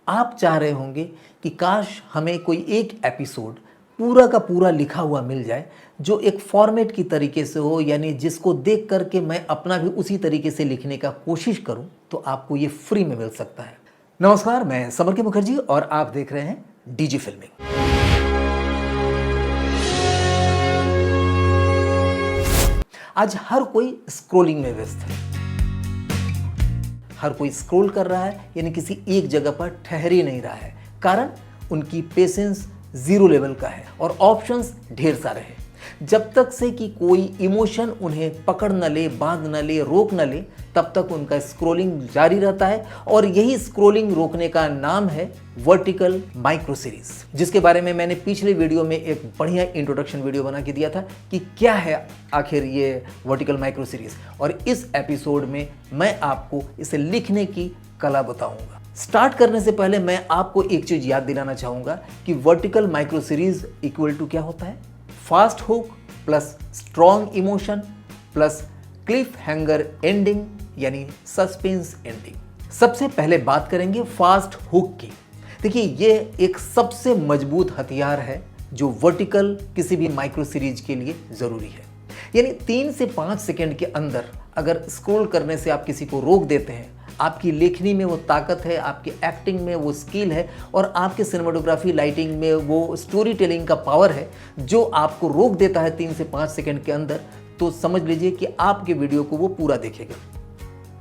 आप चाह रहे होंगे कि काश हमें कोई एक एपिसोड पूरा का पूरा लिखा हुआ मिल जाए जो एक फॉर्मेट की तरीके से हो, यानी जिसको देख करके मैं अपना भी उसी तरीके से लिखने का कोशिश करूं, तो आपको ये फ्री में मिल सकता है। नमस्कार, मैं समर के मुखर्जी और आप देख रहे हैं डीजी फिल्मिंग। आज हर कोई स्क्रोलिंग में व्यस्त है, हर कोई स्क्रॉल कर रहा है, यानी किसी एक जगह पर ठहर ही नहीं रहा है। कारण उनकी पेशेंस जीरो लेवल का है और ऑप्शंस ढेर सारे हैं। जब तक से कि कोई इमोशन उन्हें पकड़ न ले, बांध न ले, रोक न ले, तब तक उनका स्क्रॉलिंग जारी रहता है। और यही स्क्रॉलिंग रोकने का नाम है वर्टिकल माइक्रो सीरीज, जिसके बारे में मैंने पिछले वीडियो में एक बढ़िया इंट्रोडक्शन वीडियो बना के दिया था कि क्या है आखिर ये वर्टिकल माइक्रो सीरीज। और इस एपिसोड में मैं आपको इसे लिखने की कला बताऊंगा। स्टार्ट करने से पहले मैं आपको एक चीज याद दिलाना चाहूंगा कि vertical micro series equal to क्या होता है? Fast hook plus strong emotion plus cliffhanger ending, यानी सस्पेंस एंडिंग। सबसे पहले बात करेंगे फास्ट हुक की। देखिए, ये एक सबसे मजबूत हथियार है जो वर्टिकल किसी भी माइक्रो सीरीज के लिए जरूरी है। यानी 3 से 5 सेकंड के अंदर अगर स्क्रॉल करने से आप किसी को रोक देते हैं, आपकी लेखनी में वो ताकत है, आपकी एक्टिंग में वो स्किल है और आपके सिनेमाटोग्राफी लाइटिंग में वो स्टोरी टेलिंग का पावर है जो आपको रोक देता है 3 से 5 सेकंड के अंदर, तो समझ लीजिए कि आपके वीडियो को वो पूरा देखेगा।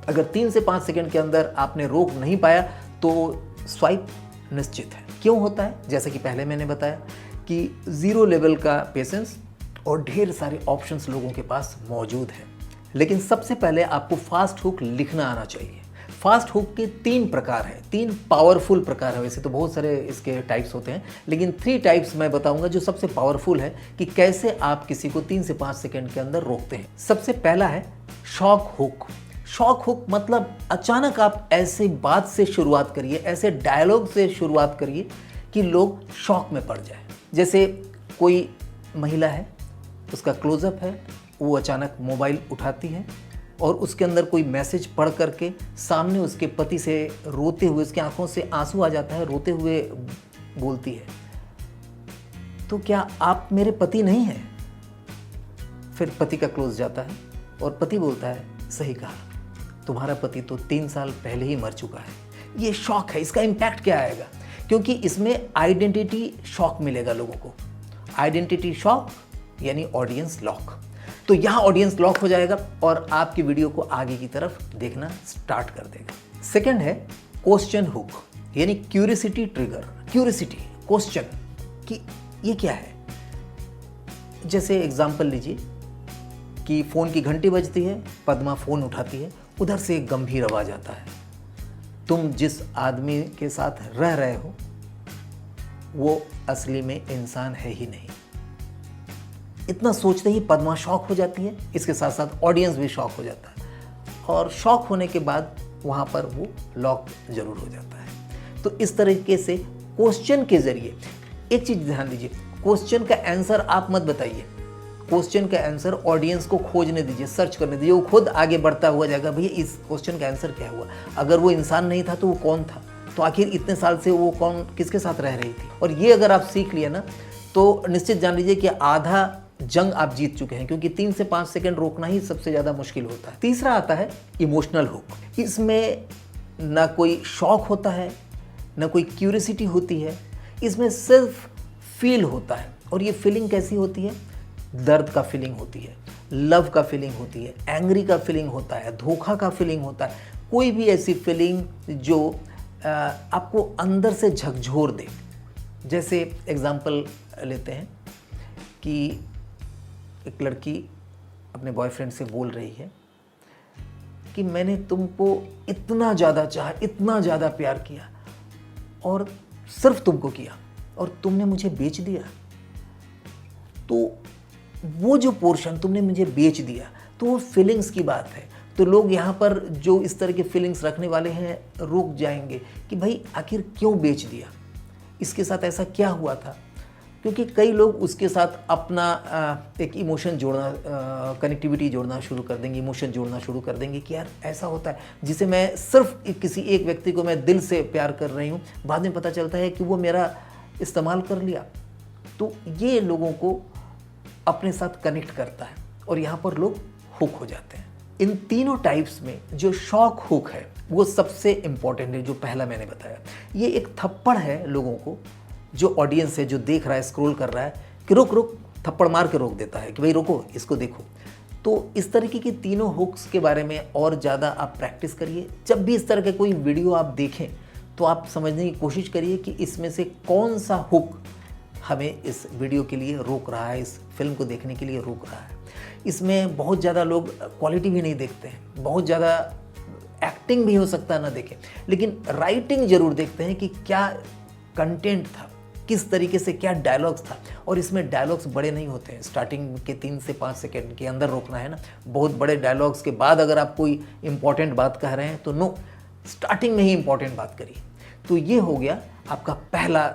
अगर 3 से 5 सेकंड के अंदर आपने रोक नहीं पाया तो स्वाइप निश्चित है। क्यों होता है? जैसे कि पहले मैंने बताया कि जीरो लेवल का पेशेंस और ढेर सारे ऑप्शंस लोगों के पास मौजूद है। लेकिन सबसे पहले आपको फास्ट हुक लिखना आना चाहिए। फास्ट हुक के 3 प्रकार हैं, 3 पावरफुल प्रकार है। वैसे तो बहुत सारे इसके टाइप्स होते हैं, लेकिन 3 टाइप्स मैं बताऊंगा जो सबसे पावरफुल है कि कैसे आप किसी को 3 से 5 सेकंड के अंदर रोकते हैं। सबसे पहला है शॉक हुक। शॉक हुक मतलब अचानक आप ऐसे बात से शुरुआत करिए, ऐसे डायलॉग से शुरुआत करिए कि लोग शॉक में पड़ जाए। जैसे कोई महिला है, उसका क्लोजअप है, वो अचानक मोबाइल उठाती है और उसके अंदर कोई मैसेज पढ़ करके सामने उसके पति से रोते हुए, उसकी आंखों से आंसू आ जाता है, रोते हुए बोलती है, तो क्या आप मेरे पति नहीं हैं? फिर पति का क्लोज जाता है और पति बोलता है, सही कहा, तुम्हारा पति तो 3 साल पहले ही मर चुका है। ये शॉक है। इसका इम्पैक्ट क्या आएगा? क्योंकि इसमें आइडेंटिटी शॉक मिलेगा लोगों को। आइडेंटिटी शॉक यानी ऑडियंस लॉक। तो यहाँ ऑडियंस लॉक हो जाएगा और आपकी वीडियो को आगे की तरफ देखना स्टार्ट कर देगा। सेकंड है क्वेश्चन हुक, यानी क्यूरियोसिटी ट्रिगर। क्यूरियोसिटी, क्वेश्चन कि ये क्या है। जैसे एग्जांपल लीजिए कि फोन की घंटी बजती है, पद्मा फोन उठाती है, उधर से एक गंभीर आवाज आता है, तुम जिस आदमी के साथ रह रहे हो वो असली में इंसान है ही नहीं। इतना सोचते ही पद्मा शॉक हो जाती है, इसके साथ साथ ऑडियंस भी शॉक हो जाता है और शॉक होने के बाद वहाँ पर वो लॉक जरूर हो जाता है। तो इस तरीके से क्वेश्चन के जरिए, एक चीज़ ध्यान दीजिए, क्वेश्चन का आंसर आप मत बताइए, क्वेश्चन का आंसर ऑडियंस को खोजने दीजिए, सर्च करने दीजिए, वो खुद आगे बढ़ता हुआ जाएगा, भैया इस क्वेश्चन का आंसर क्या हुआ, अगर वो इंसान नहीं था तो वो कौन था, तो आखिर इतने साल से वो कौन किसके साथ रह रही थी। और ये अगर आप सीख लिया ना तो निश्चित जान लीजिए कि आधा जंग आप जीत चुके हैं, क्योंकि 3 से 5 सेकंड रोकना ही सबसे ज्यादा मुश्किल होता है। तीसरा आता है इमोशनल हुक। इसमें ना कोई शॉक होता है, ना कोई क्यूरियोसिटी होती है, इसमें सिर्फ फील होता है। और ये फीलिंग कैसी होती है? दर्द का फीलिंग होती है, लव का फीलिंग होती है, एंग्री का फीलिंग होता है, धोखा का फीलिंग होता है। कोई भी ऐसी फीलिंग जो आपको अंदर से झकझोर दे। जैसे एग्जाम्पल लेते हैं कि एक लड़की अपने बॉयफ्रेंड से बोल रही है कि मैंने तुमको इतना ज़्यादा चाहा, इतना ज़्यादा प्यार किया और सिर्फ तुमको किया और तुमने मुझे बेच दिया। तो वो जो पोर्शन तुमने मुझे बेच दिया, तो वो फीलिंग्स की बात है। तो लोग यहाँ पर जो इस तरह के फीलिंग्स रखने वाले हैं रुक जाएंगे कि भाई आखिर क्यों बेच दिया, इसके साथ ऐसा क्या हुआ था। क्योंकि कई लोग उसके साथ अपना एक इमोशन जोड़ना, कनेक्टिविटी जोड़ना शुरू कर देंगे, इमोशन जोड़ना शुरू कर देंगे कि यार ऐसा होता है, जिसे मैं सिर्फ किसी एक व्यक्ति को मैं दिल से प्यार कर रही हूँ, बाद में पता चलता है कि वो मेरा इस्तेमाल कर लिया। तो ये लोगों को अपने साथ कनेक्ट करता है और यहाँ पर लोग हुक हो जाते हैं। इन तीनों टाइप्स में जो शॉक हुक है वो सबसे इम्पॉर्टेंट है, जो पहला मैंने बताया। ये एक थप्पड़ है लोगों को, जो ऑडियंस है, जो देख रहा है, स्क्रॉल कर रहा है, कि रुक रुक, थप्पड़ मार के रोक देता है कि भाई रुको, इसको देखो। तो इस तरीके की तीनों हुक्स के बारे में और ज़्यादा आप प्रैक्टिस करिए। जब भी इस तरह के कोई वीडियो आप देखें तो आप समझने की कोशिश करिए कि इसमें से कौन सा हुक हमें इस वीडियो के लिए रोक रहा है, इस फिल्म को देखने के लिए रोक रहा है। इसमें बहुत ज़्यादा लोग क्वालिटी भी नहीं देखते हैं, बहुत ज़्यादा एक्टिंग भी हो सकता है ना देखें, लेकिन राइटिंग ज़रूर देखते हैं कि क्या कंटेंट था, किस तरीके से क्या डायलॉग्स था। और इसमें डायलॉग्स बड़े नहीं होते हैं, स्टार्टिंग के 3 से 5 सेकेंड के अंदर रोकना है ना। बहुत बड़े डायलॉग्स के बाद अगर आप कोई इंपॉर्टेंट बात कह रहे हैं तो नो, स्टार्टिंग में ही इंपॉर्टेंट बात करिए। तो ये हो गया आपका पहला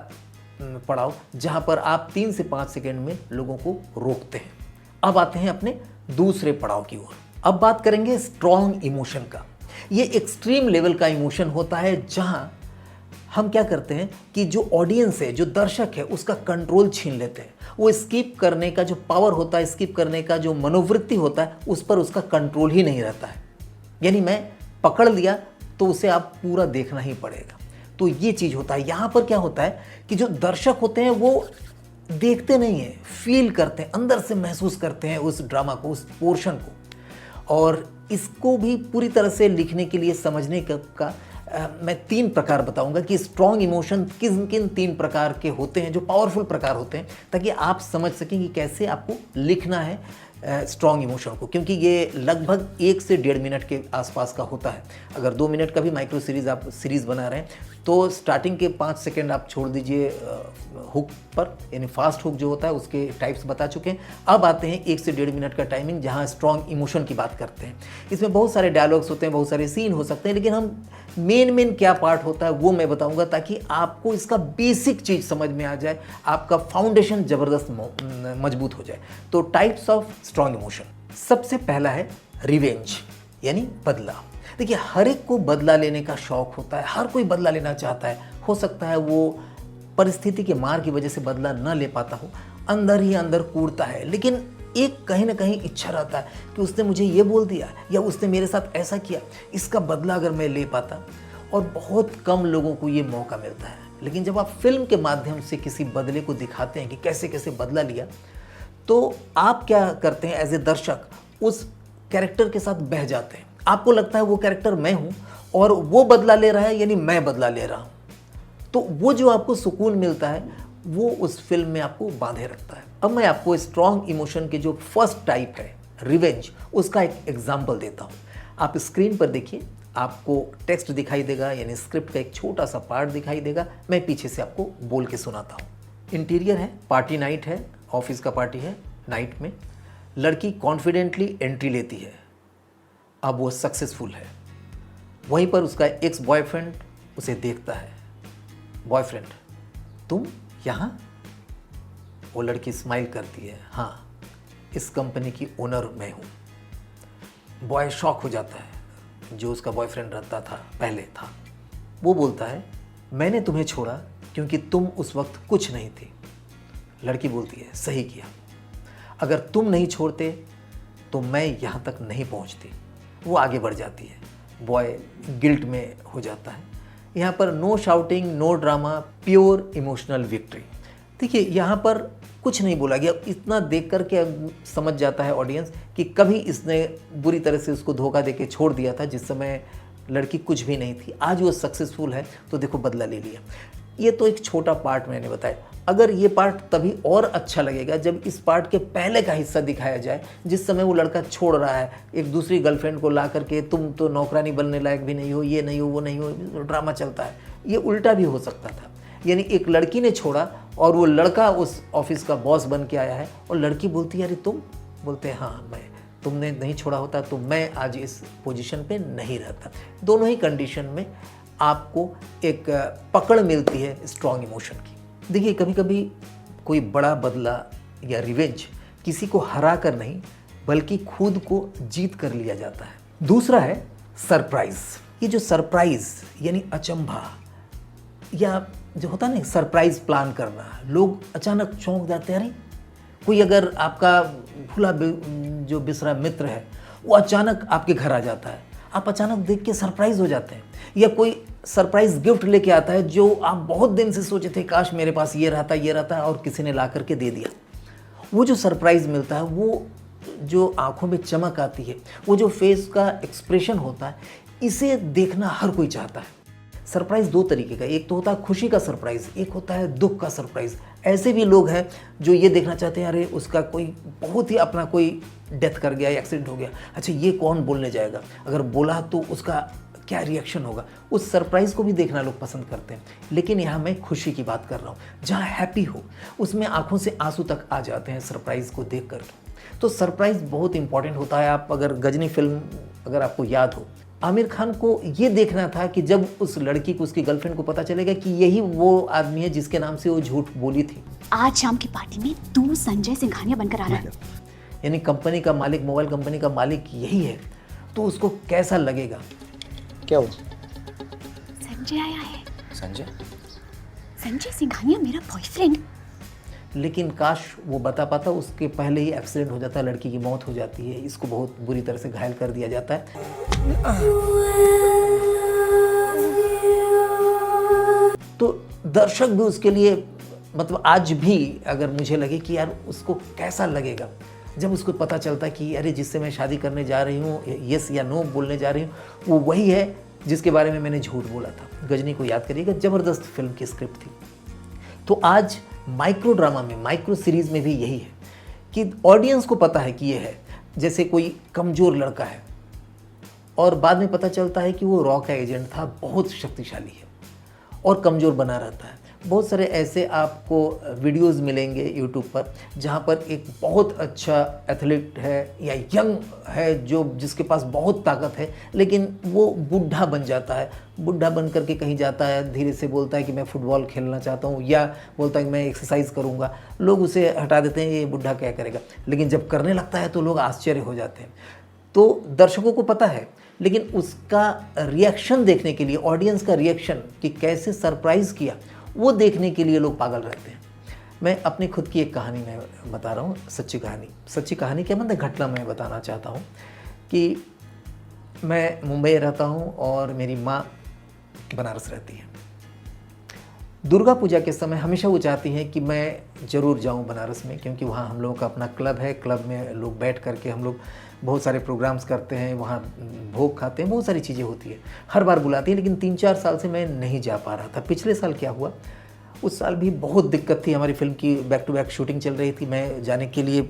पड़ाव, जहां पर आप 3 से 5 सेकेंड में लोगों को रोकते हैं। अब आते हैं अपने दूसरे पड़ाव की ओर। अब बात करेंगे स्ट्रॉन्ग इमोशन का। ये एक्सट्रीम लेवल का इमोशन होता है जहां हम क्या करते हैं कि जो ऑडियंस है, जो दर्शक है, उसका कंट्रोल छीन लेते हैं। वो स्किप करने का जो पावर होता है, स्किप करने का जो मनोवृत्ति होता है, उस पर उसका कंट्रोल ही नहीं रहता है। यानी मैं पकड़ लिया तो उसे आप पूरा देखना ही पड़ेगा। तो ये चीज़ होता है। यहाँ पर क्या होता है कि जो दर्शक होते हैं वो देखते नहीं हैं, फील करते हैं, अंदर से महसूस करते हैं उस ड्रामा को, उस पोर्शन को। और इसको भी पूरी तरह से लिखने के लिए, समझने का मैं 3 प्रकार बताऊंगा कि स्ट्रॉन्ग इमोशन किन किन 3 प्रकार के होते हैं, जो पावरफुल प्रकार होते हैं, ताकि आप समझ सकें कि कैसे आपको लिखना है स्ट्रॉन्ग इमोशन को। क्योंकि ये लगभग 1 से 1.5 मिनट के आसपास का होता है। अगर 2 मिनट का भी माइक्रो सीरीज़ आप सीरीज़ बना रहे हैं तो स्टार्टिंग के 5 सेकेंड आप छोड़ दीजिए हुक पर, यानी फास्ट हुक जो होता है उसके टाइप्स बता चुके हैं। अब आते हैं 1 से 1.5 मिनट का टाइमिंग, जहां स्ट्रॉन्ग इमोशन की बात करते हैं। इसमें बहुत सारे डायलॉग्स होते हैं, बहुत सारे सीन हो सकते हैं, लेकिन हम मेन क्या पार्ट होता है वो मैं बताऊंगा, ताकि आपको इसका बेसिक चीज़ समझ में आ जाए, आपका फाउंडेशन ज़बरदस्त मजबूत हो जाए। तो टाइप्स ऑफ स्ट्रॉन्ग इमोशन। सबसे पहला है रिवेंज, यानी बदला। देखिए, हर एक को बदला लेने का शौक होता है, हर कोई बदला लेना चाहता है। हो सकता है वो परिस्थिति के मार की वजह से बदला न ले पाता हो, अंदर ही अंदर कूदता है, लेकिन एक कहीं ना कहीं इच्छा रहता है कि उसने मुझे ये बोल दिया या उसने मेरे साथ ऐसा किया, इसका बदला अगर मैं ले पाता। और बहुत कम लोगों को ये मौका मिलता है। लेकिन जब आप फिल्म के माध्यम से किसी बदले को दिखाते हैं कि कैसे कैसे बदला लिया, तो आप क्या करते हैं एज ए दर्शक, उस कैरेक्टर के साथ बह जाते हैं। आपको लगता है वो कैरेक्टर मैं हूं और वो बदला ले रहा है, यानी मैं बदला ले रहा हूं। तो वो जो आपको सुकून मिलता है वो उस फिल्म में आपको बांधे रखता है। अब मैं आपको स्ट्रॉन्ग इमोशन के जो फर्स्ट टाइप है, रिवेंज, उसका एक एग्जाम्पल देता हूँ। आप स्क्रीन पर देखिए, आपको टेक्स्ट दिखाई देगा, यानी स्क्रिप्ट का एक छोटा सा पार्ट दिखाई देगा। मैं पीछे से आपको बोल के सुनाता हूँ। इंटीरियर है, पार्टी नाइट है, ऑफिस का पार्टी है। नाइट में लड़की कॉन्फिडेंटली एंट्री लेती है। अब वो सक्सेसफुल है। वहीं पर उसका एक्स बॉयफ्रेंड उसे देखता है। बॉयफ्रेंड, तुम यहाँ? वो लड़की स्माइल करती है, हाँ, इस कंपनी की ओनर मैं हूँ। बॉय शॉक हो जाता है, जो उसका बॉयफ्रेंड रहता था पहले था। वो बोलता है, मैंने तुम्हें छोड़ा क्योंकि तुम उस वक्त कुछ नहीं थी। लड़की बोलती है, सही किया, अगर तुम नहीं छोड़ते तो मैं यहाँ तक नहीं पहुँचती। वो आगे बढ़ जाती है। बॉय गिल्ट में हो जाता है। यहाँ पर no shouting, no drama, pure emotional victory. देखिए, यहाँ पर कुछ नहीं बोला गया। इतना देख कर के समझ जाता है ऑडियंस कि कभी इसने बुरी तरह से उसको धोखा देके छोड़ दिया था, जिस समय लड़की कुछ भी नहीं थी। आज वो सक्सेसफुल है तो देखो बदला ले लिया। ये तो एक छोटा पार्ट मैंने बताया। अगर ये पार्ट तभी और अच्छा लगेगा जब इस पार्ट के पहले का हिस्सा दिखाया जाए, जिस समय वो लड़का छोड़ रहा है एक दूसरी गर्लफ्रेंड को ला करके, तुम तो नौकरानी बनने लायक भी नहीं हो, ये नहीं हो, वो नहीं हो, ड्रामा चलता है। ये उल्टा भी हो सकता था, यानी एक लड़की ने छोड़ा और वो लड़का उस ऑफिस का बॉस बन के आया है, और लड़की बोलती है, अरे तुम? बोलते हैं, हाँ मैं, तुमने नहीं छोड़ा होता तो मैं आज इस पोजीशन पे नहीं रहता। दोनों ही कंडीशन में आपको एक पकड़ मिलती है स्ट्रॉन्ग इमोशन की। देखिए, कभी कभी कोई बड़ा बदला या रिवेंज किसी को हरा कर नहीं बल्कि खुद को जीत कर लिया जाता है। दूसरा है सरप्राइज। ये जो सरप्राइज यानी अचंभा या जो होता है ना सरप्राइज प्लान करना, लोग अचानक चौंक जाते हैं। अरे कोई अगर आपका भूला जो बिसरा मित्र है वो अचानक आपके घर आ जाता है, आप अचानक देख के सरप्राइज हो जाते हैं। या कोई सरप्राइज गिफ्ट लेके आता है जो आप बहुत दिन से सोचे थे काश मेरे पास ये रहता और किसी ने ला करके दे दिया। वो जो सरप्राइज मिलता है, वो जो आंखों में चमक आती है, वो जो फेस का एक्सप्रेशन होता है, इसे देखना हर कोई चाहता है। सरप्राइज दो तरीके का, एक तो होता है खुशी का सरप्राइज, एक होता है दुख का सरप्राइज। ऐसे भी लोग हैं जो ये देखना चाहते हैं अरे उसका कोई बहुत ही अपना कोई डेथ कर गया या एक्सीडेंट हो गया, अच्छा ये कौन बोलने जाएगा, अगर बोला तो उसका क्या रिएक्शन होगा। उस सरप्राइज को भी देखना लोग पसंद करते हैं। लेकिन यहाँ मैं खुशी की बात कर रहा हूँ, जहाँ हैप्पी हो उसमें आंखों से आंसू तक आ जाते हैं सरप्राइज को देख कर। तो सरप्राइज बहुत इंपॉर्टेंट होता है। आप अगर गजनी फिल्म अगर आपको याद हो, आमिर खान को ये देखना था कि जब उस लड़की को, उसकी गर्लफ्रेंड को पता चलेगा कि यही वो आदमी है जिसके नाम से वो झूठ बोली थी। आज शाम की पार्टी में तू संजय सिंघानिया बनकर आ रहा है। यानी कंपनी का मालिक, मोबाइल कंपनी का मालिक यही है, तो उसको कैसा लगेगा। क्या हुआ? संजय आया है। संजय सिंघानिया मेरा बॉयफ्रेंड। लेकिन काश वो बता पाता, उसके पहले ही एक्सीडेंट हो जाता है, लड़की की मौत हो जाती है, इसको बहुत बुरी तरह से घायल कर दिया जाता है। तो दर्शक भी उसके लिए, मतलब आज भी अगर मुझे लगे कि यार उसको कैसा लगेगा जब उसको पता चलता कि अरे जिससे मैं शादी करने जा रही हूँ, यस या नो बोलने जा रही हूँ, वो वही है जिसके बारे में मैंने झूठ बोला था। गजनी को याद करिएगा, ज़बरदस्त फिल्म की स्क्रिप्ट थी। तो आज माइक्रो ड्रामा में, माइक्रो सीरीज में भी यही है कि ऑडियंस को पता है कि ये है, जैसे कोई कमज़ोर लड़का है और बाद में पता चलता है कि वो रॉ का एजेंट था, बहुत शक्तिशाली है और कमज़ोर बना रहता है। बहुत सारे ऐसे आपको वीडियोस मिलेंगे यूट्यूब पर जहाँ पर एक बहुत अच्छा एथलीट है या यंग है जो जिसके पास बहुत ताकत है, लेकिन वो बुढ़ा बन जाता है। बुढ़ा बन करके कहीं जाता है, धीरे से बोलता है कि मैं फ़ुटबॉल खेलना चाहता हूँ या बोलता है कि मैं एक्सरसाइज करूँगा। लोग उसे हटा देते हैं, ये बुढ़ा क्या करेगा, लेकिन जब करने लगता है तो लोग आश्चर्य हो जाते हैं। तो दर्शकों को पता है, लेकिन उसका रिएक्शन देखने के लिए, ऑडियंस का रिएक्शन कि कैसे सरप्राइज़ किया, वो देखने के लिए लोग पागल रहते हैं। मैं अपनी खुद की एक कहानी में बता रहा हूँ, सच्ची कहानी क्या मतलब घटना मैं बताना चाहता हूँ कि मैं मुंबई रहता हूँ और मेरी माँ बनारस रहती है। दुर्गा पूजा के समय हमेशा वो चाहती हैं कि मैं ज़रूर जाऊँ बनारस में, क्योंकि वहाँ हम लोगों का अपना क्लब है। क्लब में लोग बैठ करके हम लोग बहुत सारे प्रोग्राम्स करते हैं, वहाँ भोग खाते हैं, बहुत सारी चीज़ें होती है। हर बार बुलाती है, लेकिन 3-4 साल से मैं नहीं जा पा रहा था। पिछले साल क्या हुआ, उस साल भी बहुत दिक्कत थी, हमारी फिल्म की बैक टू बैक शूटिंग चल रही थी। मैं जाने के लिए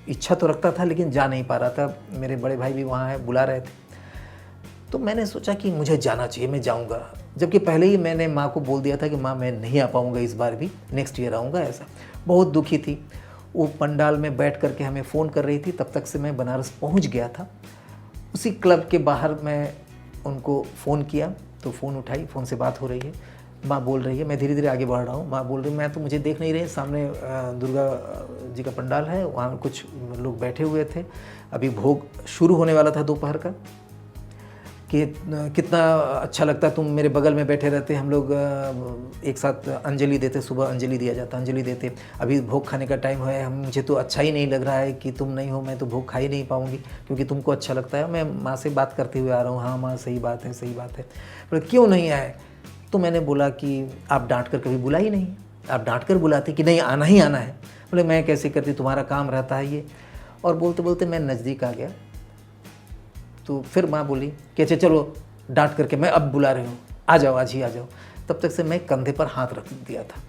इच्छा तो रखता था लेकिन जा नहीं पा रहा था। मेरे बड़े भाई भी वहाँ है, बुला रहे थे। तो मैंने सोचा कि मुझे जाना चाहिए, मैं जाऊँगा। जबकि पहले ही मैंने माँ को बोल दिया था कि माँ मैं नहीं आ पाऊँगा इस बार भी, नेक्स्ट ईयर आऊँगा। ऐसा बहुत दुखी थी। वो पंडाल में बैठ करके हमें फ़ोन कर रही थी, तब तक से मैं बनारस पहुंच गया था। उसी क्लब के बाहर मैं उनको फ़ोन किया तो फ़ोन उठाई, फ़ोन से बात हो रही है। माँ बोल रही है, मैं धीरे धीरे आगे बढ़ रहा हूँ। माँ बोल रही है, मैं तो मुझे देख नहीं रही, सामने दुर्गा जी का पंडाल है, वहाँ कुछ लोग बैठे हुए थे, अभी भोग शुरू होने वाला था दोपहर का, कि कितना अच्छा लगता तुम मेरे बगल में बैठे रहते, हम लोग एक साथ अंजलि देते, सुबह अंजलि दिया जाता, अंजलि देते। अभी भोग खाने का टाइम है, मुझे तो अच्छा ही नहीं लग रहा है कि तुम नहीं हो, मैं तो भोग खा ही नहीं पाऊँगी क्योंकि तुमको अच्छा लगता है। मैं माँ से बात करते हुए आ रहा हूँ, हाँ माँ सही बात है, सही बात है। पर क्यों नहीं आए? तो मैंने बोला कि आप डांट कर कभी बुला ही नहीं, आप डांट कर बुलाते कि नहीं आना ही आना है। बोले मैं कैसे करती, तुम्हारा काम रहता है ये। और बोलते बोलते मैं नज़दीक आ गया। तो फिर माँ बोली कि अच्छा चलो, डांट करके मैं अब बुला रही हूँ, आ जाओ, आज ही आ जाओ। तब तक से मैं कंधे पर हाथ रख दिया था।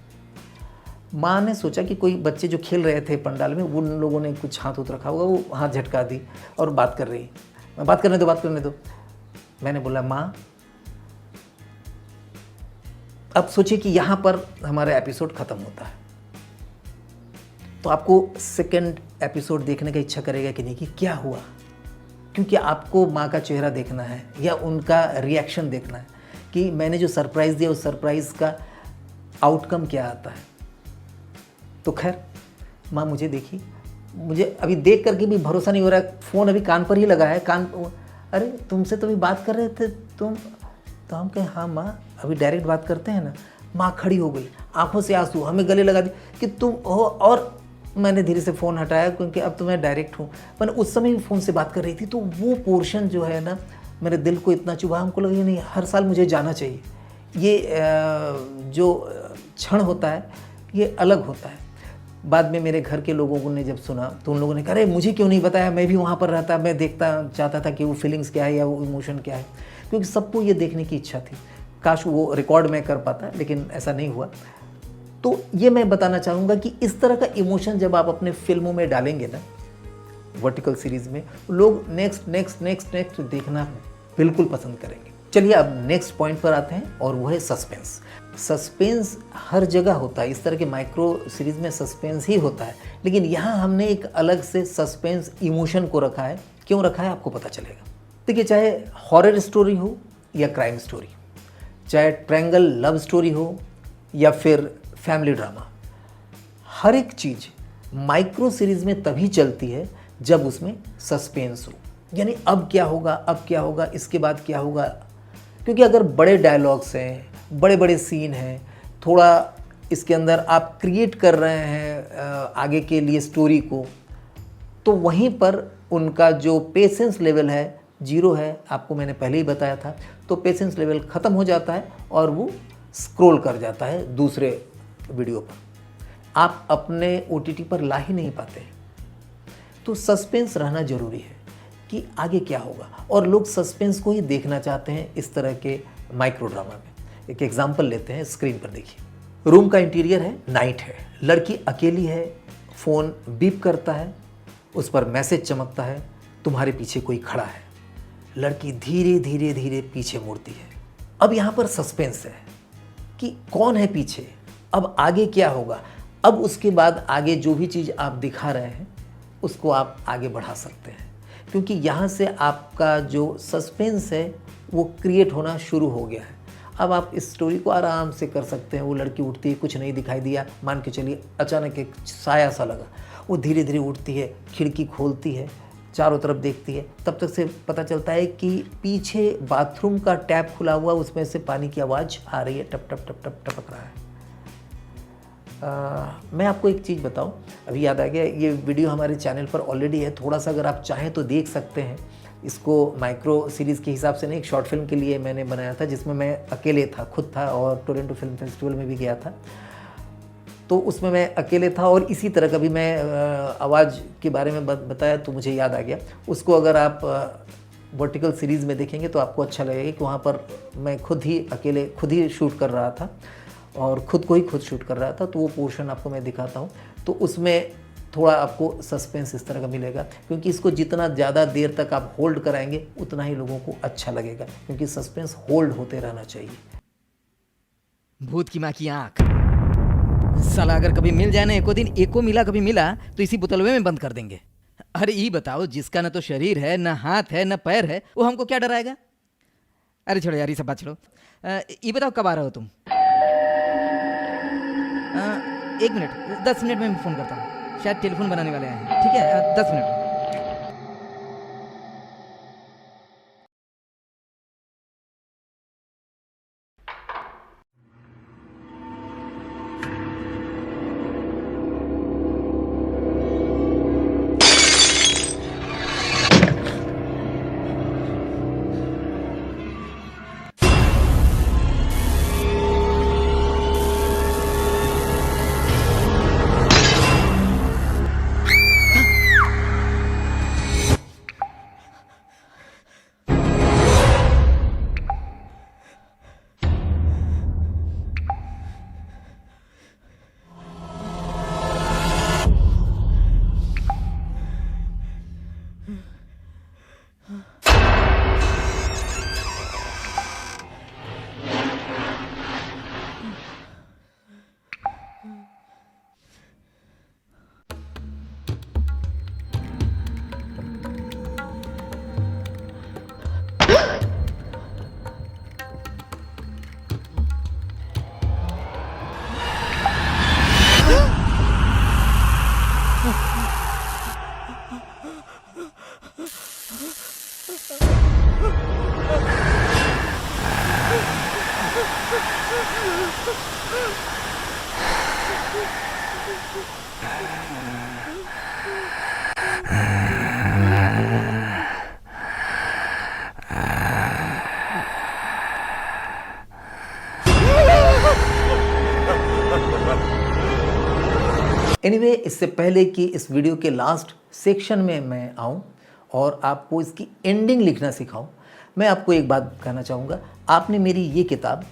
माँ ने सोचा कि कोई बच्चे जो खेल रहे थे पंडाल में, उन लोगों ने कुछ हाथ उत रखा होगा, वो हाथ झटका दी और बात कर रही। मैं बात करने दो। मैंने बोला माँ, अब सोचिए कि यहाँ पर हमारा एपिसोड ख़त्म होता है, तो आपको सेकंड एपिसोड देखने का इच्छा करेगा कि नहीं, कि क्या हुआ, क्योंकि आपको माँ का चेहरा देखना है या उनका रिएक्शन देखना है कि मैंने जो सरप्राइज़ दिया उस सरप्राइज़ का आउटकम क्या आता है। तो खैर माँ मुझे देखी, मुझे अभी देख करके भी भरोसा नहीं हो रहा है, फ़ोन अभी कान पर ही लगा है, अरे तुमसे तो अभी बात कर रहे थे तुम, तो हम कहें हाँ माँ अभी डायरेक्ट बात करते हैं ना। माँ खड़ी हो गई, आंखों से आंसू, हमें गले लगा दी कि तुम हो, और मैंने धीरे से फ़ोन हटाया क्योंकि अब तो मैं डायरेक्ट हूँ। पर उस समय भी फ़ोन से बात कर रही थी, तो वो पोर्शन जो है ना मेरे दिल को इतना चुभा, हमको लगा ये नहीं हर साल मुझे जाना चाहिए। ये जो क्षण होता है ये अलग होता है। बाद में मेरे घर के लोगों ने जब सुना तो उन लोगों ने कहा अरे मुझे क्यों नहीं बताया, मैं भी वहाँ पर रहता, मैं देखता चाहता था कि वो फीलिंग्स क्या है या वो इमोशन क्या है, क्योंकि सबको ये देखने की इच्छा थी। काश वो रिकॉर्ड में कर पाता, लेकिन ऐसा नहीं हुआ। तो ये मैं बताना चाहूँगा कि इस तरह का इमोशन जब आप अपने फिल्मों में डालेंगे ना, वर्टिकल सीरीज़ में, लोग नेक्स्ट देखना बिल्कुल पसंद करेंगे। चलिए अब नेक्स्ट पॉइंट पर आते हैं और वो है सस्पेंस। सस्पेंस हर जगह होता है, इस तरह के माइक्रो सीरीज़ में सस्पेंस ही होता है, लेकिन यहाँ हमने एक अलग से सस्पेंस इमोशन को रखा है। क्यों रखा है आपको पता चलेगा। देखिए, चाहे हॉरर स्टोरी हो या क्राइम स्टोरी, चाहे ट्रायंगल लव स्टोरी हो या फिर फैमिली ड्रामा, हर एक चीज़ माइक्रो सीरीज़ में तभी चलती है जब उसमें सस्पेंस हो, यानी अब क्या होगा, इसके बाद क्या होगा। क्योंकि अगर बड़े डायलॉग्स हैं, बड़े बड़े सीन हैं, थोड़ा इसके अंदर आप क्रिएट कर रहे हैं आगे के लिए स्टोरी को, तो वहीं पर उनका जो पेशेंस लेवल है जीरो है। आपको मैंने पहले ही बताया था, तो पेशेंस लेवल ख़त्म हो जाता है और वो स्क्रॉल कर जाता है दूसरे वीडियो पर, आप अपने OTT पर ला ही नहीं पाते। तो सस्पेंस रहना ज़रूरी है कि आगे क्या होगा, और लोग सस्पेंस को ही देखना चाहते हैं इस तरह के माइक्रो ड्रामा में। एक एग्जांपल लेते हैं, स्क्रीन पर देखिए। रूम का इंटीरियर है, नाइट है, लड़की अकेली है, फ़ोन बीप करता है, उस पर मैसेज चमकता है, तुम्हारे पीछे कोई खड़ा है। लड़की धीरे धीरे धीरे पीछे मुड़ती है। अब यहाँ पर सस्पेंस है कि कौन है पीछे, अब आगे क्या होगा। अब उसके बाद आगे जो भी चीज़ आप दिखा रहे हैं उसको आप आगे बढ़ा सकते हैं, क्योंकि यहाँ से आपका जो सस्पेंस है वो क्रिएट होना शुरू हो गया है। अब आप इस स्टोरी को आराम से कर सकते हैं। वो लड़की उठती है, कुछ नहीं दिखाई दिया, मान के चलिए अचानक एक साया सा लगा, वो धीरे धीरे उठती है, खिड़की खोलती है, चारों तरफ देखती है, तब तक से पता चलता है कि पीछे बाथरूम का टैप खुला हुआ, उसमें से पानी की आवाज़ आ रही है, टप टप टप टप टपक रहा है। मैं आपको एक चीज़ बताऊं, अभी याद आ गया, ये वीडियो हमारे चैनल पर ऑलरेडी है, थोड़ा सा अगर आप चाहें तो देख सकते हैं। इसको माइक्रो सीरीज़ के हिसाब से नहीं, एक शॉर्ट फिल्म के लिए मैंने बनाया था, जिसमें मैं अकेले था, खुद था, और टोरंटो फिल्म फेस्टिवल में भी गया था, तो उसमें मैं अकेले था। और इसी तरह का भी मैं आवाज़ के बारे में बताया तो मुझे याद आ गया। उसको अगर आप वर्टिकल सीरीज़ में देखेंगे तो आपको अच्छा लगेगा कि वहाँ पर मैं खुद ही शूट कर रहा था, और खुद शूट कर रहा था। तो वो पोर्शन आपको मैं दिखाता हूँ, तो उसमें थोड़ा आपको सस्पेंस इस तरह का मिलेगा, क्योंकि इसको जितना ज़्यादा देर तक आप होल्ड कराएंगे उतना ही लोगों को अच्छा लगेगा, क्योंकि सस्पेंस होल्ड होते रहना चाहिए। भूत की माँ की आँख साला, अगर कभी मिल जाए ना एको दिन, एको मिला कभी मिला तो इसी बुतलवे में बंद कर देंगे। अरे ये बताओ, जिसका ना तो शरीर है, ना हाथ है, ना पैर है, वो हमको क्या डराएगा। अरे छोड़ो यार, ये सब बात छोड़ो। ये बताओ कब आ रहे हो तुम। 1 मिनट, 10 मिनट में फ़ोन करता हूँ, शायद टेलीफोन बनाने वाले हैं। ठीक है, 10 मिनट। एनीवे इससे पहले कि इस वीडियो के लास्ट सेक्शन में मैं आऊं और आपको इसकी एंडिंग लिखना सिखाऊं, मैं आपको एक बात कहना चाहूँगा। आपने मेरी ये किताब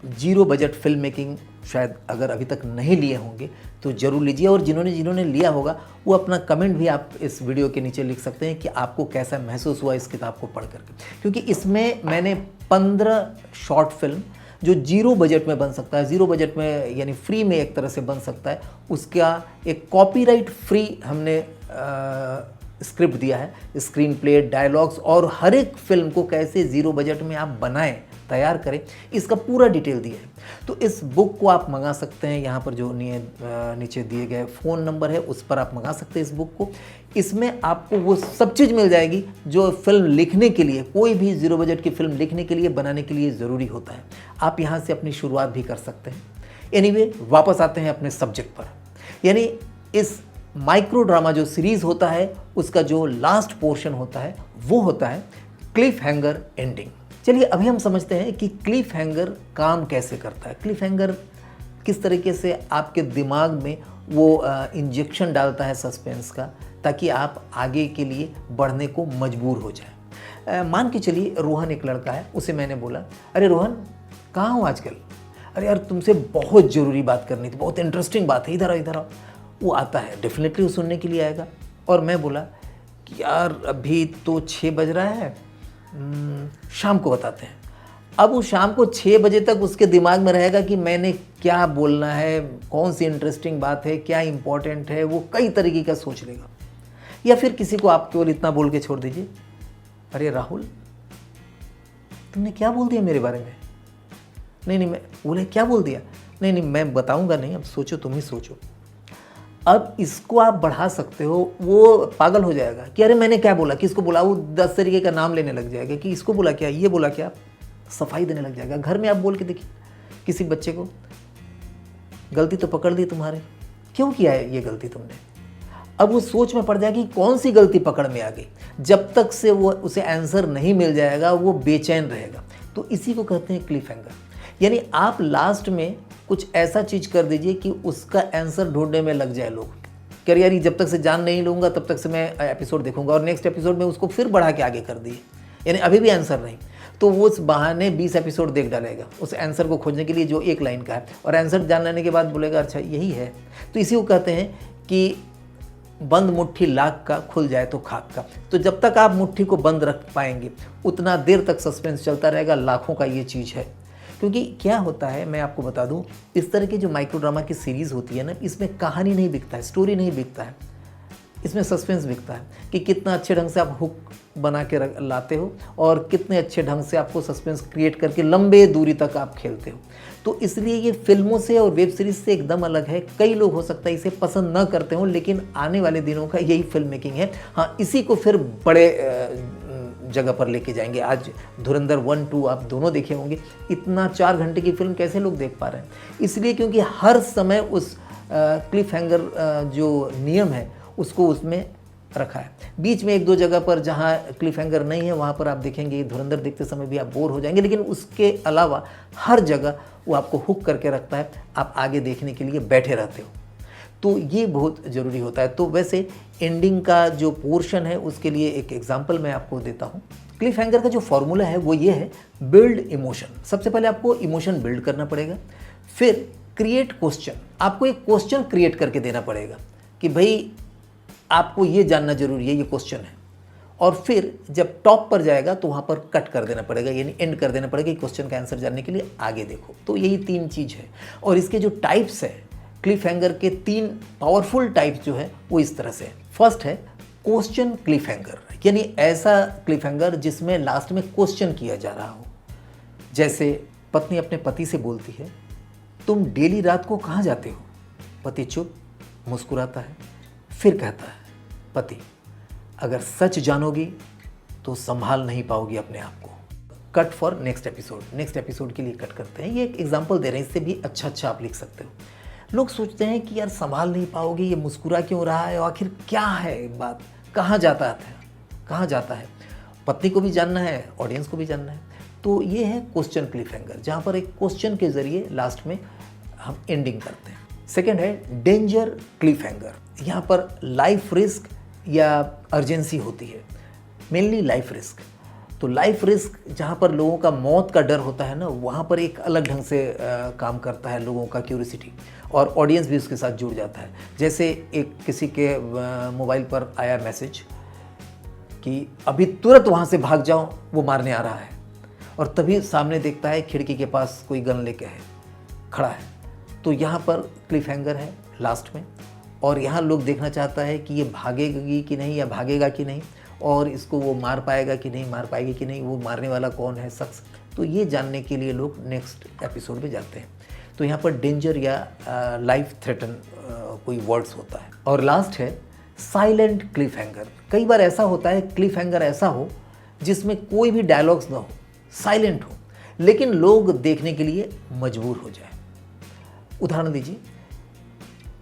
जीरो बजट फिल्म मेकिंग शायद अगर अभी तक नहीं लिए होंगे तो ज़रूर लीजिए, और जिन्होंने लिया होगा वो अपना कमेंट भी आप इस वीडियो के नीचे लिख सकते हैं कि आपको कैसा महसूस हुआ इस किताब को पढ़ करके। क्योंकि इसमें मैंने 15 शॉर्ट फिल्म जो जीरो बजट में बन सकता है, जीरो बजट में यानी फ्री में एक तरह से बन सकता है, उसका एक कॉपीराइट फ्री हमने स्क्रिप्ट दिया है, स्क्रीन प्ले, डायलॉग्स और हर एक फिल्म को कैसे ज़ीरो बजट में आप बनाएं, तैयार करें, इसका पूरा डिटेल दिया है। तो इस बुक को आप मंगा सकते हैं, यहाँ पर जो नीचे दिए गए फ़ोन नंबर है उस पर आप मंगा सकते हैं इस बुक को। इसमें आपको वो सब चीज़ मिल जाएगी जो फिल्म लिखने के लिए, कोई भी ज़ीरो बजट की फिल्म लिखने के लिए, बनाने के लिए ज़रूरी होता है। आप यहाँ से अपनी शुरुआत भी कर सकते हैं। एनीवे, वापस आते हैं अपने सब्जेक्ट पर, यानी इस माइक्रो ड्रामा जो सीरीज़ होता है उसका जो लास्ट पोर्शन होता है वो होता है क्लिफ हैंगर एंडिंग। चलिए अभी हम समझते हैं कि क्लिफ हैंगर काम कैसे करता है, क्लिफ हैंगर किस तरीके से आपके दिमाग में वो इंजेक्शन डालता है सस्पेंस का, ताकि आप आगे के लिए बढ़ने को मजबूर हो जाए। मान के चलिए रोहन एक लड़का है, उसे मैंने बोला, अरे रोहन कहाँ हो आजकल? अरे यार तुमसे बहुत ज़रूरी बात करनी थी, बहुत इंटरेस्टिंग बात है, इधर आओ इधर आओ। वो आता है, डेफिनेटली वो सुनने के लिए आएगा। और मैं बोला कि यार अभी तो 6 बज रहा है, शाम को बताते हैं। अब वो शाम को 6 बजे तक उसके दिमाग में रहेगा कि मैंने क्या बोलना है, कौन सी इंटरेस्टिंग बात है, क्या इंपॉर्टेंट है, वो कई तरीके का सोच लेगा। या फिर किसी को आप केवल इतना बोल के छोड़ दीजिए, अरे राहुल तुमने क्या बोल दिया मेरे बारे में? नहीं मैं बोले क्या बोल दिया? नहीं मैं बताऊंगा नहीं, अब सोचो, तुम ही सोचो। अब इसको आप बढ़ा सकते हो, वो पागल हो जाएगा कि अरे मैंने क्या बोला, किसको बोला, वो 10 तरीके का नाम लेने लग जाएगा कि इसको बोला क्या, ये बोला क्या, सफाई देने लग जाएगा। घर में आप बोल के देखिए किसी बच्चे को, गलती तो पकड़ ली तुम्हारे, क्यों किया है ये गलती तुमने? अब वो सोच में पड़ जाएगी कौन सी गलती पकड़ में आ गई। जब तक से वो उसे आंसर नहीं मिल जाएगा वो बेचैन रहेगा। तो इसी को कहते हैं क्लिफ हैंगर। यानी आप लास्ट में कुछ ऐसा चीज़ कर दीजिए कि उसका आंसर ढूंढने में लग जाए लोग, कि यार जब तक से जान नहीं लूँगा तब तक से मैं एपिसोड देखूंगा, और नेक्स्ट एपिसोड में उसको फिर बढ़ा के आगे कर दिए, यानी अभी भी आंसर नहीं, तो वो उस बहाने 20 एपिसोड देख डालेगा उस आंसर को खोजने के लिए जो एक लाइन का है, और आंसर जान लेने के बाद बोलेगा अच्छा यही है। तो इसी को कहते हैं कि बंद मुट्ठी लाख का, खुल जाए तो खाक का। तो जब तक आप मुट्ठी को बंद रख पाएंगे उतना देर तक सस्पेंस चलता रहेगा। लाखों का ये चीज़ है। क्योंकि क्या होता है मैं आपको बता दूं, इस तरह की जो माइक्रो ड्रामा की सीरीज़ होती है ना, इसमें कहानी नहीं बिकता है, स्टोरी नहीं बिकता है, इसमें सस्पेंस बिकता है कि कितना अच्छे ढंग से आप हुक बना के लाते हो और कितने अच्छे ढंग से आपको सस्पेंस क्रिएट करके लंबे दूरी तक आप खेलते हो। तो इसलिए ये फिल्मों से और वेब सीरीज़ से एकदम अलग है। कई लोग हो सकता है इसे पसंद न करते हों, लेकिन आने वाले दिनों का यही फिल्म मेकिंग है। हाँ, इसी को फिर बड़े जगह पर लेके जाएंगे। आज धुरंधर 1, 2 आप दोनों देखे होंगे। इतना 4 घंटे की फिल्म कैसे लोग देख पा रहे हैं? इसलिए क्योंकि हर समय उस क्लिफ हैंगर जो नियम है उसको उसमें रखा है। बीच में 1-2 जगह पर जहाँ क्लिफ हैंगर नहीं है वहाँ पर आप देखेंगे धुरंधर देखते समय भी आप बोर हो जाएंगे, लेकिन उसके अलावा हर जगह वो आपको हुक करके रखता है, आप आगे देखने के लिए बैठे रहते हो। तो ये बहुत ज़रूरी होता है। तो वैसे एंडिंग का जो पोर्शन है उसके लिए एक एग्जांपल मैं आपको देता हूँ। क्लिफ हैंगर का जो फॉर्मूला है वो ये है, बिल्ड इमोशन। सबसे पहले आपको इमोशन बिल्ड करना पड़ेगा, फिर क्रिएट क्वेश्चन। आपको एक क्वेश्चन क्रिएट करके देना पड़ेगा कि भाई आपको ये जानना जरूरी है, ये क्वेश्चन है। और फिर जब टॉप पर जाएगा तो वहाँ पर कट कर देना पड़ेगा, यानी एंड कर देना पड़ेगा कि क्वेश्चन का आंसर जानने के लिए आगे देखो। तो यही 3 चीज़ है। और इसके जो टाइप्स है, क्लिफ हैंगर के 3 पावरफुल टाइप्स जो है वो इस तरह से है। फर्स्ट है क्वेश्चन क्लिफ हैंगर, यानी ऐसा क्लिफ हैंगर जिसमें लास्ट में क्वेश्चन किया जा रहा हो। जैसे पत्नी अपने पति से बोलती है, तुम डेली रात को कहाँ जाते हो? पति चुप मुस्कुराता है, फिर कहता है, पति अगर सच जानोगी तो संभाल नहीं पाओगी अपने आप को। Cut for next episode, next episode के लिए कट करते हैं। ये एक एग्जांपल दे रहे हैं, इससे भी अच्छा आप लिख सकते हो। लोग सोचते हैं कि यार संभाल नहीं पाओगे, ये मुस्कुरा क्यों रहा है, आखिर क्या है बात, कहाँ जाता है। पत्नी को भी जानना है, ऑडियंस को भी जानना है। तो ये है क्वेश्चन क्लिफ हैंगर, जहाँ पर एक क्वेश्चन के जरिए लास्ट में हम एंडिंग करते हैं। सेकेंड है डेंजर क्लिफ हैंगर, यहाँ पर लाइफ रिस्क या अर्जेंसी होती है, मेनली लाइफ रिस्क। तो लाइफ रिस्क जहाँ पर लोगों का मौत का डर होता है ना, वहाँ पर एक अलग ढंग से काम करता है लोगों का क्यूरियोसिटी, और ऑडियंस भी उसके साथ जुड़ जाता है। जैसे एक किसी के मोबाइल पर आया मैसेज कि अभी तुरंत वहाँ से भाग जाओ, वो मारने आ रहा है, और तभी सामने देखता है खिड़की के पास कोई गन लेके खड़ा है। तो यहाँ पर क्लिफ हैंगर है लास्ट में, और यहाँ लोग देखना चाहता है कि ये भागेगी कि नहीं या भागेगा कि नहीं, और इसको वो मार पाएगा कि नहीं, मार पाएगी कि नहीं, वो मारने वाला कौन है शख्स। तो ये जानने के लिए लोग नेक्स्ट एपिसोड में जाते हैं। तो यहाँ पर डेंजर या लाइफ थ्रेटन कोई वर्ड्स होता है। और लास्ट है साइलेंट क्लिफ हैंगर। कई बार ऐसा होता है क्लिफ हैंगर ऐसा हो जिसमें कोई भी डायलॉग्स ना हो, साइलेंट हो, लेकिन लोग देखने के लिए मजबूर हो जाए। उदाहरण दीजिए,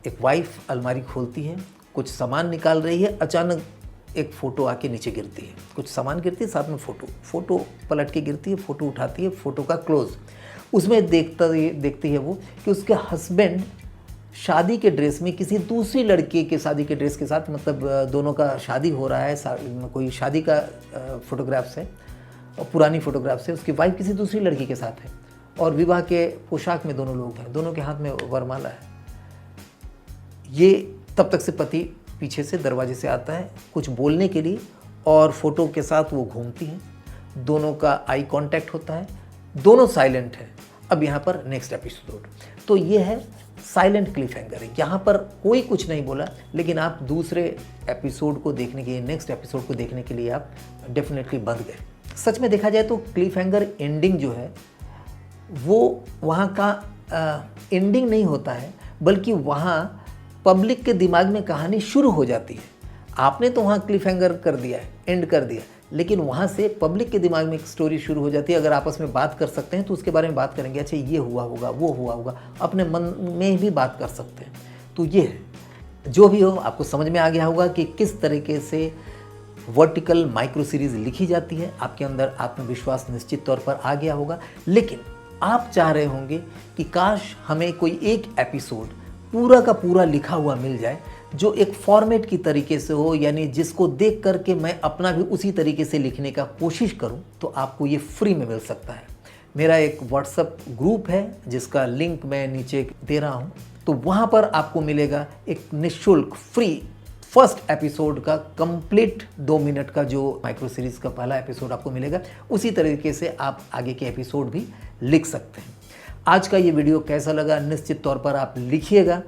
एक वाइफ अलमारी खोलती है, कुछ सामान निकाल रही है, अचानक एक फ़ोटो आके नीचे गिरती है, कुछ सामान गिरती है, साथ में फ़ोटो पलट के गिरती है, फ़ोटो उठाती है, फ़ोटो का क्लोज, उसमें देखती है वो कि उसके हस्बैंड शादी के ड्रेस में किसी दूसरी लड़के के शादी के ड्रेस के साथ, मतलब दोनों का शादी हो रहा है, कोई शादी का फोटोग्राफ्स है और पुरानी फोटोग्राफ्स है, उसकी वाइफ किसी दूसरी लड़की के साथ है, और विवाह के पोशाक में दोनों लोग हैं, दोनों के हाथ में वरमाला है। ये तब तक से पति पीछे से दरवाजे से आता है कुछ बोलने के लिए, और फोटो के साथ वो घूमती है, दोनों का आई कांटेक्ट होता है, दोनों साइलेंट है। अब यहाँ पर नेक्स्ट एपिसोड, तो ये है साइलेंट क्लिफ हैंगर। यहाँ पर कोई कुछ नहीं बोला, लेकिन आप दूसरे एपिसोड को देखने के लिए, नेक्स्ट एपिसोड को देखने के लिए आप डेफिनेटली बंध गए। सच में देखा जाए तो क्लिफ हैंगर एंडिंग जो है वो वहाँ का एंडिंग नहीं होता है, बल्कि वहाँ पब्लिक के दिमाग में कहानी शुरू हो जाती है। आपने तो वहाँ क्लिफ हैंगर कर दिया है, एंड कर दिया, लेकिन वहाँ से पब्लिक के दिमाग में एक स्टोरी शुरू हो जाती है। अगर आपस में बात कर सकते हैं तो उसके बारे में बात करेंगे, अच्छा ये हुआ होगा, वो हुआ होगा, अपने मन में भी बात कर सकते हैं। तो ये है, जो भी हो आपको समझ में आ गया होगा कि किस तरीके से वर्टिकल माइक्रो सीरीज़ लिखी जाती है। आपके अंदर आत्मविश्वास निश्चित तौर पर आ गया होगा, लेकिन आप चाह रहे होंगे कि काश हमें कोई एक एपिसोड पूरा का पूरा लिखा हुआ मिल जाए, जो एक फॉर्मेट की तरीके से हो, यानी जिसको देख करके मैं अपना भी उसी तरीके से लिखने का कोशिश करूं, तो आपको ये फ्री में मिल सकता है। मेरा एक व्हाट्सएप ग्रुप है जिसका लिंक मैं नीचे दे रहा हूं, तो वहां पर आपको मिलेगा एक निःशुल्क फ्री फर्स्ट एपिसोड का कंप्लीट 2 मिनट का जो माइक्रो सीरीज़ का पहला एपिसोड आपको मिलेगा। उसी तरीके से आप आगे के एपिसोड भी लिख सकते हैं। आज का ये वीडियो कैसा लगा निश्चित तौर पर आप लिखिएगा,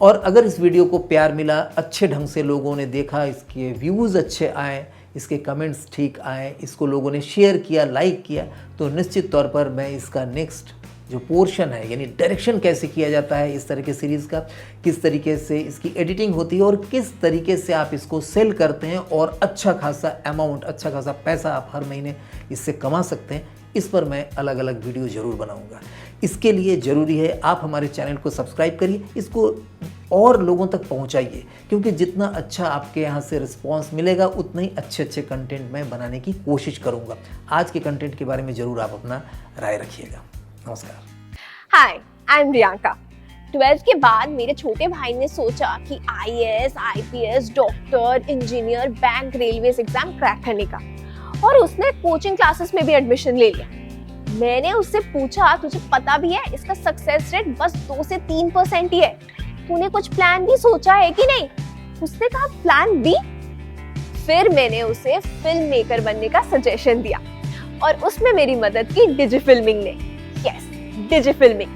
और अगर इस वीडियो को प्यार मिला, अच्छे ढंग से लोगों ने देखा, इसके व्यूज़ अच्छे आए, इसके कमेंट्स ठीक आए, इसको लोगों ने शेयर किया, लाइक किया, तो निश्चित तौर पर मैं इसका नेक्स्ट जो पोर्शन है, यानी डायरेक्शन कैसे किया जाता है इस तरह के सीरीज़ का, किस तरीके से इसकी एडिटिंग होती है और किस तरीके से आप इसको सेल करते हैं और अच्छा खासा अमाउंट, अच्छा खासा पैसा आप हर महीने इससे कमा सकते हैं, इस पर मैं अलग अलग वीडियो ज़रूर बनाऊंगा। इसके लिए ज़रूरी है आप हमारे चैनल को सब्सक्राइब करिए, इसको और लोगों तक पहुंचाइए, क्योंकि जितना अच्छा आपके यहाँ से रिस्पांस मिलेगा उतना ही अच्छे अच्छे कंटेंट मैं बनाने की कोशिश करूँगा। आज के कंटेंट के बारे में ज़रूर आप अपना राय रखिएगा। नमस्कार। हाय, आई एम प्रियंका। 12th के बाद मेरे छोटे भाई ने सोचा कि IAS, IPS, doctor, engineer, bank, railways exam crack करने का, और उसने कोचिंग क्लासेस में भी एडमिशन ले लिया। मैंने उससे पूछा, तुझे पता भी है इसका सक्सेस रेट बस 2 से 3% ही है, तूने कुछ प्लान भी सोचा है कि नहीं? उसने कहा प्लान बी। फिर मैंने उसे फिल्म मेकर बनने का सजेशन दिया, और उसमें मेरी मदद की डिजी फिल्मिंग ने। यस, डिजी फिल्मिंग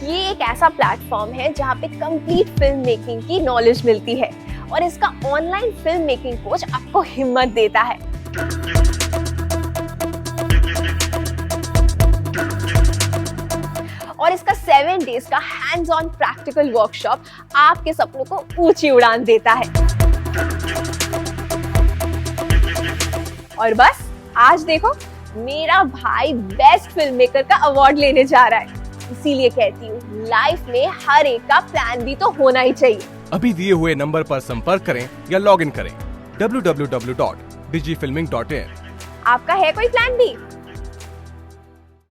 ये एक ऐसा प्लेटफॉर्म है जहाँ पे कंप्लीट फिल्म मेकिंग की नॉलेज मिलती है, और इसका ऑनलाइन फिल्म मेकिंग कोच आपको हिम्मत देता है। और इसका 7 डेज का हैंड्स ऑन प्रैक्टिकल वर्कशॉप आपके सपनों को ऊंची उड़ान देता है। और बस आज देखो, मेरा भाई बेस्ट फिल्म मेकर का अवार्ड लेने जा रहा है। इसीलिए कहती हूँ लाइफ में हर एक का प्लान भी तो होना ही चाहिए। अभी दिए हुए नंबर पर संपर्क करें या लॉग इन करें www.digifilming.in। आपका है कोई प्लान भी?